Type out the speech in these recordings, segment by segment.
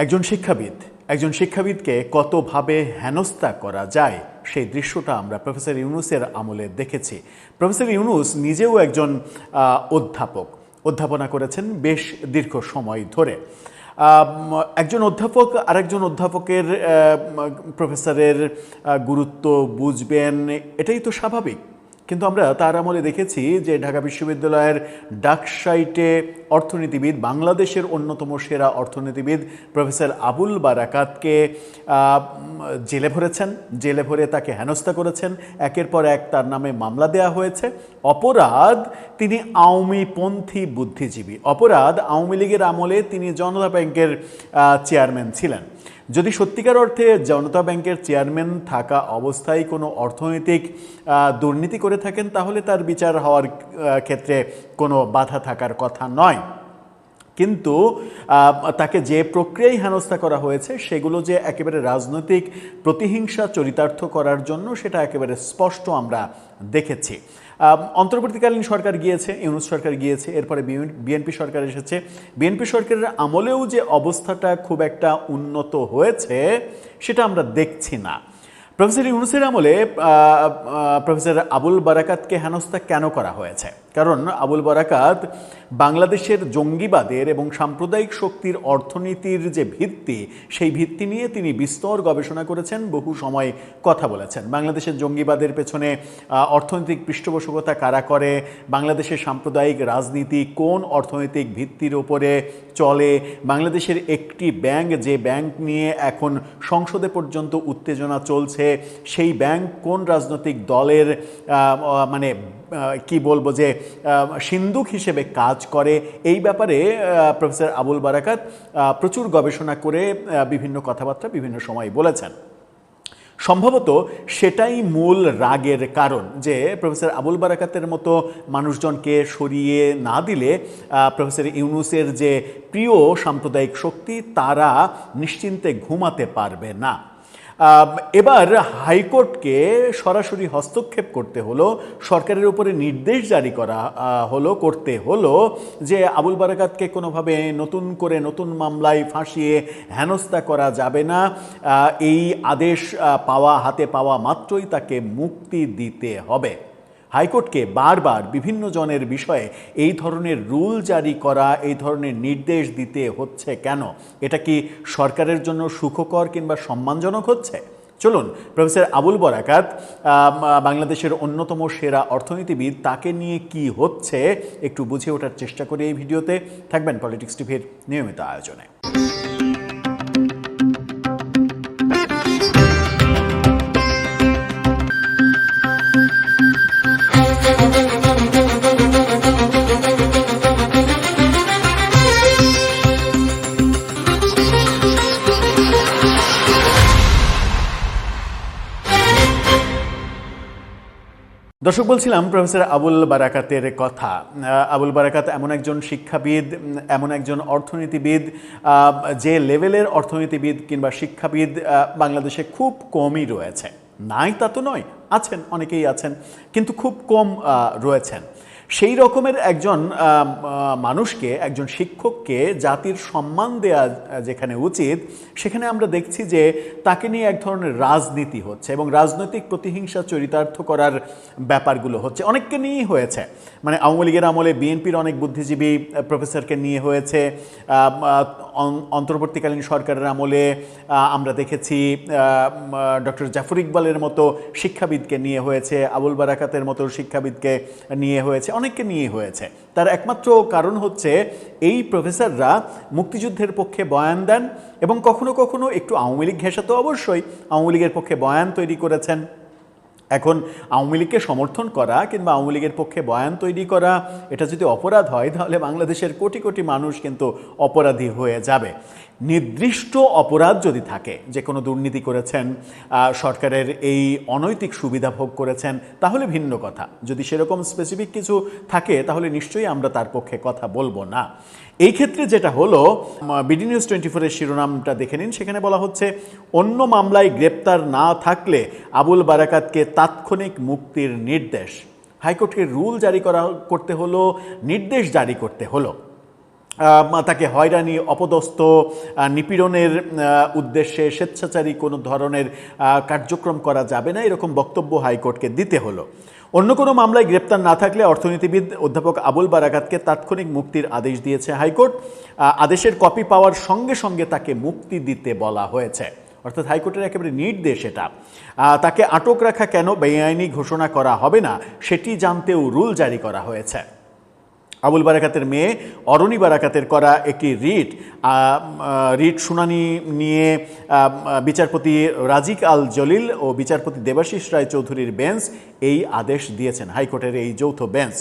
একজন শিক্ষাবিদকে কতভাবে হেনস্থা করা যায় সেই দৃশ্যটা আমরা প্রফেসর ইউনূসের আমলে দেখেছি। প্রফেসর ইউনূস নিজেও একজন অধ্যাপনা করেছেন বেশ দীর্ঘ সময় ধরে। একজন অধ্যাপক আরেকজন অধ্যাপকের প্রফেসরের গুরুত্ব বুঝবেন, এটাই তো স্বাভাবিক। কিন্তু আমরা তার আমলে দেখেছি যে ঢাকা বিশ্ববিদ্যালয়ের ডাকসাইটে অর্থনীতিবিদ, বাংলাদেশের অন্যতম সেরা অর্থনীতিবিদ প্রফেসর আবুল বারাকাতকে জেলে ভরে তাকে হেনস্থা করেছেন। একের পর এক তার নামে মামলা দেয়া হয়েছে। অপরাধ, তিনি আওয়ামীপন্থী বুদ্ধিজীবী। অপরাধ, আওয়ামী লীগের আমলে তিনি জনতা ব্যাংকের চেয়ারম্যান ছিলেন। যদি সত্যিকার অর্থে জনতা ব্যাংকের চেয়ারম্যান থাকা অবস্থায় কোনো অর্থনৈতিক দুর্নীতি করে থাকেন, তাহলে তার বিচার হওয়ার ক্ষেত্রে কোনো বাধা থাকার কথা নয়। কিন্তু তাকে যে প্রক্রিয়ায় হেনস্থা করা হয়েছে সেগুলো যে একেবারে রাজনৈতিক প্রতিহিংসা চরিতার্থ করার জন্য, সেটা একেবারে স্পষ্ট আমরা দেখেছি। অন্তর্বর্তীকালীন সরকার গিয়েছে, ইউনূস সরকার গিয়েছে, এরপরে বিএনপি সরকার এসেছে। বিএনপি সরকারের আমলেও যে অবস্থাটা খুব একটা উন্নত হয়েছে সেটা আমরা দেখছি না। প্রফেসর ইউনূসের আমলে প্রফেসর আবুল বারাকাতকে হেনস্থা কেন করা হয়েছে? কারণ আবুল বারাকাত বাংলাদেশের জঙ্গিবাদের এবং সাম্প্রদায়িক শক্তির অর্থনীতির যে ভিত্তি, সেই ভিত্তি নিয়ে তিনি বিস্তর গবেষণা করেছেন, বহু সময় কথা বলেছেন। বাংলাদেশের জঙ্গিবাদের পেছনে অর্থনৈতিক পৃষ্ঠপোষকতা কারা করে, বাংলাদেশের সাম্প্রদায়িক রাজনীতি কোন অর্থনৈতিক ভিত্তির ওপরে চলে, বাংলাদেশের একটি ব্যাংক, যে ব্যাংক নিয়ে এখন সংসদে পর্যন্ত উত্তেজনা চলছে, সেই ব্যাংক কোন রাজনৈতিক দলের মানে কি বলবো যে সিন্দুক হিসেবে কাজ করে, এই ব্যাপারে প্রফেসর আবুল বারাকাত প্রচুর গবেষণা করে বিভিন্ন কথাবার্তা বিভিন্ন সময় বলেছেন। সম্ভবত সেটাই মূল রাগের কারণ, যে প্রফেসর আবুল বারাকাতের মতো মানুষজনকে সরিয়ে না দিলে প্রফেসর ইউনূসের যে প্রিয় সাম্প্রদায়িক শক্তি, তারা নিশ্চিন্তে ঘুমাতে পারবে না। এবার হাইকোর্টকে সরাসরি হস্তক্ষেপ করতে হলো, সরকারের উপরে নির্দেশ জারি করতে হলো যে আবুল বারাকাতকে কোনোভাবে নতুন মামলায় ফাঁসিয়ে হেনস্থা করা যাবে না। এই আদেশ হাতে পাওয়া মাত্রই তাকে মুক্তি দিতে হবে। হাইকোর্টকে বারবার বিভিন্ন জনের বিষয়ে এই ধরনের রুল জারি করা, এই ধরনের নির্দেশ দিতে হচ্ছে কেন? এটা কি সরকারের জন্য সুখকর কিংবা সম্মানজনক হচ্ছে? চলুন, প্রফেসর আবুল বারাকাত বাংলাদেশের অন্যতম সেরা অর্থনীতিবিদ, তাকে নিয়ে কি হচ্ছে একটু বুঝে ওঠার চেষ্টা করি এই ভিডিওতে। থাকবেন পলিটিক্স টিভির নিয়মিত আয়োজনে। দর্শক, বলছিলাম প্রফেসর আবুল বারাকাতের কথা। আবুল বারাকাত এমন একজন শিক্ষাবিদ, এমন একজন অর্থনীতিবিদ, যে লেভেলের অর্থনীতিবিদ কিংবা শিক্ষাবিদ বাংলাদেশে খুব কমই রয়েছে। নাই তা তো নয়, আছেন, অনেকেই আছেন, কিন্তু খুব কম রয়েছেন। সেই রকমের একজন মানুষকে, একজন শিক্ষককে জাতির সম্মান দেয়া যেখানে উচিত, সেখানে আমরা দেখছি যে তাকে নিয়ে এক ধরনের রাজনীতি হচ্ছে এবং রাজনৈতিক প্রতিহিংসা চরিতার্থ করার ব্যাপারগুলো হচ্ছে। অনেককে নিয়েই হয়েছে, মানে আওয়ামী লীগের আমলে বিএনপির অনেক বুদ্ধিজীবী প্রফেসরকে নিয়ে হয়েছে। অন্তর্বর্তীকালীন সরকারের আমলে আমরা দেখেছি ডক্টর জাফর ইকবালের মতো শিক্ষাবিদকে নিয়ে হয়েছে, আবুল বারাকাতের মতো শিক্ষাবিদকে নিয়ে হয়েছে, অনেককে নিয়ে হয়েছে। তার একমাত্র কারণ হচ্ছে এই প্রফেসররা মুক্তিযুদ্ধের পক্ষে বয়ান দেন এবং কখনো কখনো একটু আওয়ামী লীগ ঘেঁষা তো অবশ্যই, আওয়ামী লীগের পক্ষে বয়ান তৈরি করেছেন। এখন আওয়ামী লীগকে সমর্থন করা কিংবা আওয়ামী লীগের পক্ষে বয়ান তৈরি করা, এটা যদি অপরাধ হয়, তাহলে বাংলাদেশের কোটি কোটি মানুষ কিন্তু অপরাধী হয়ে যাবে। নির্দিষ্ট অপরাধ যদি থাকে, যে কোনো দুর্নীতি করেছেন, সরকারের এই অনৈতিক সুবিধা ভোগ করেছেন, তাহলে ভিন্ন কথা। যদি সেরকম স্পেসিফিক কিছু থাকে, তাহলে নিশ্চয়ই আমরা তার পক্ষে কথা বলবো না। এই ক্ষেত্রে যেটা হলো, বিডি নিউজ 24-এর শিরোনামটা দেখে নিন, সেখানে বলা হচ্ছে অন্য মামলায় গ্রেপ্তার না থাকলে আবুল বারাকাতকে তাৎক্ষণিক মুক্তির নির্দেশ। হাইকোর্টকে রুল জারি করতে হলো, নির্দেশ জারি করতে হলো। তাকে হয়রানি, অপদস্থ, নিপীড়নের উদ্দেশ্যে স্বেচ্ছাচারী কোনো ধরনের কার্যক্রম করা যাবে না, এরকম বক্তব্য হাইকোর্টকে দিতে হলো। অন্য কোনো মামলায় গ্রেপ্তার না থাকলে অর্থনীতিবিদ অধ্যাপক আবুল বারাকাতকে তাৎক্ষণিক মুক্তির আদেশ দিয়েছে হাইকোর্ট। আদেশের কপি পাওয়ার সঙ্গে সঙ্গে তাকে মুক্তি দিতে বলা হয়েছে, অর্থাৎ হাইকোর্টের একেবারে নির্দেশ এটা। তাকে আটক রাখা কেন বেআইনি ঘোষণা করা হবে না সেটি জানতেও রুল জারি করা হয়েছে। আবুল বারাকাতের মেয়ে অরণি বারাকাতের করা একটি রিট শুনানি নিয়ে বিচারপতি রাজিক আল জলিল ও বিচারপতি দেবাশিস রায় চৌধুরীর বেঞ্চ এই আদেশ দিয়েছেন, হাইকোর্টের এই যৌথ বেঞ্চ।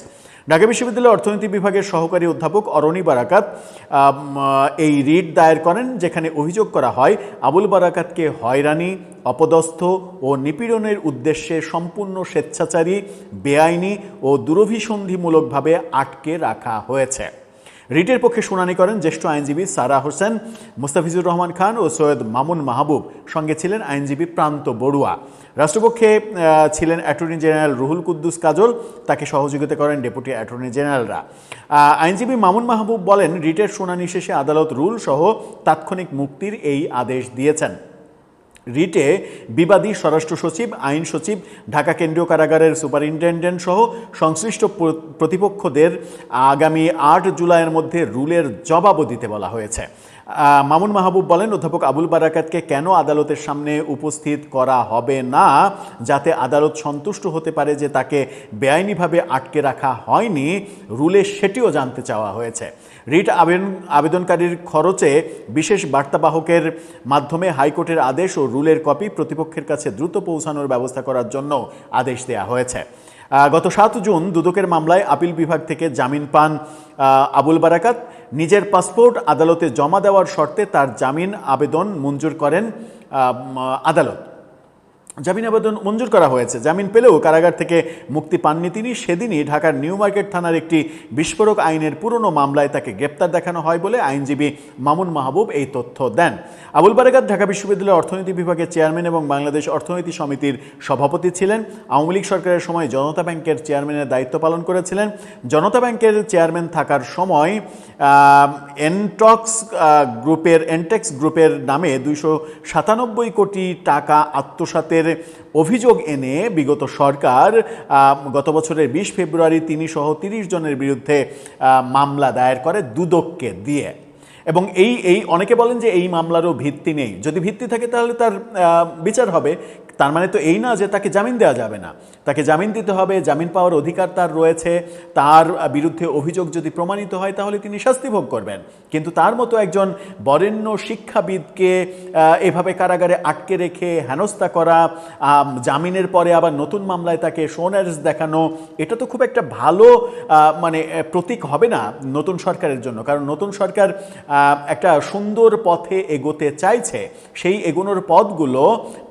ঢাকা বিশ্ববিদ্যালয়ের অর্থনীতি বিভাগের সহকারী অধ্যাপক অরণি বারাকাত এই রিট দায়ের করেন, যেখানে অভিযোগ করা হয় আবুল বারাকাতকে হয়রানি, অপদস্থ ও নিপীড়নের উদ্দেশ্যে সম্পূর্ণ স্বেচ্ছাচারী, বেআইনি ও দুরভিসন্ধিমূলকভাবে আটকে রাখা হয়েছে। রিটের পক্ষে শুনানি করেন জ্যেষ্ঠ আইনজীবী সারা হোসেন, মুস্তাফিজুর রহমান খান ও সৈয়দ মামুন মাহবুব, সঙ্গে ছিলেন আইনজীবী প্রান্ত বড়ুয়া। রাষ্ট্রপক্ষে ছিলেন অ্যাটর্নি জেনারেল রুহুল কুদ্দুস কাজল, তাকে সহযোগিতা করেন ডেপুটি অ্যাটর্নি জেনারেলরা। আইনজীবী মামুন মাহবুব বলেন, রিটের শুনানি শেষে আদালত রুল সহ তাৎক্ষণিক মুক্তির এই আদেশ দিয়েছেন। রিটে বিবাদী স্বরাষ্ট্র সচিব, আইন সচিব, ঢাকা কেন্দ্রীয় কারাগারের সুপারিনটেনডেন্ট সহ সংশ্লিষ্ট প্রতিপক্ষদের আগামী 8 জুলাইয়ের মধ্যে রুলের জবাবও দিতে বলা হয়েছে। মামুন মাহবুব বলেন, অধ্যাপক আবুল বারাকাতকে কেন আদালতের সামনে উপস্থিত করা হবে না, যাতে আদালত সন্তুষ্ট হতে পারে যে তাকে বেআইনিভাবে আটকে রাখা হয়নি, রুলে সেটিও জানতে চাওয়া হয়েছে। রিট আবেদনকারীর খরচে বিশেষ বার্তাবাহকের মাধ্যমে হাইকোর্টের আদেশ ও রুলের কপি প্রতিপক্ষের কাছে দ্রুত পৌঁছানোর ব্যবস্থা করার জন্য আদেশ দেওয়া হয়েছে। গত 7 জুন দুদকের মামলায় আপিল বিভাগ থেকে জামিন পান আবুল বারাকাত। নিজের পাসপোর্ট আদালতে জমা দেওয়ার শর্তে তার জামিন আবেদন মঞ্জুর করেন আদালত। জামিন আবেদন মঞ্জুর করা হয়েছে। জামিন পেলেও কারাগার থেকে মুক্তি পাননি তিনি। সেদিনই ঢাকার নিউ মার্কেট থানার একটি বিস্ফোরক আইনের পুরনো মামলায় তাকে গ্রেপ্তার দেখানো হয় বলে আইনজীবী মামুন মাহবুব এই তথ্য দেন। আবুল বারাকাত ঢাকা বিশ্ববিদ্যালয়ের অর্থনীতি বিভাগের চেয়ারম্যান এবং বাংলাদেশ অর্থনীতি সমিতির সভাপতি ছিলেন। আওয়ামী লীগ সরকারের সময় জনতা ব্যাংকের চেয়ারম্যানের দায়িত্ব পালন করেছিলেন। জনতা ব্যাংকের চেয়ারম্যান থাকার সময় এনটেক্স গ্রুপের নামে 297 কোটি টাকা আত্মসাতের অভিযোগ এনে বিগত সরকার গত বছরের 20 ফেব্রুয়ারি তিনি সহ 30 জনের বিরুদ্ধে মামলা দায়ের করে দুদককে দিয়ে। এবং এই অনেকে বলেন যে এই মামলারও ভিত্তি নেই। যদি ভিত্তি থাকে তাহলে তার বিচার হবে। তার মানে তো এই না যে তাকে জামিন দেওয়া যাবে না, তাকে জামিন দিতে হবে, জামিন পাওয়ার অধিকার তার রয়েছে। তার বিরুদ্ধে অভিযোগ যদি প্রমাণিত হয় তাহলে তিনি শাস্তি ভোগ করবেন। কিন্তু তার মতো একজন বরেণ্য শিক্ষাবিদকে এভাবে কারাগারে আটকে রেখে হেনস্থা করা, জামিনের পরে আবার নতুন মামলায় তাকে সোনার্স দেখানো, এটা তো খুব একটা ভালো প্রতীক হবে না নতুন সরকারের জন্য। কারণ নতুন সরকার একটা সুন্দর পথে এগোতে চাইছে। সেই এগোনোর পথগুলো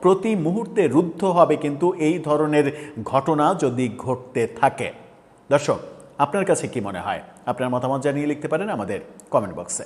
প্রতি মুহূর্তে রুদ্ধ হবে কিন্তু এই ধরনের ঘটনা যদি ঘটতে থাকে। দর্শক, আপনার কাছে কি মনে হয়? আপনার মতামত জানিয়ে লিখতে পারেন আমাদের কমেন্ট বক্সে।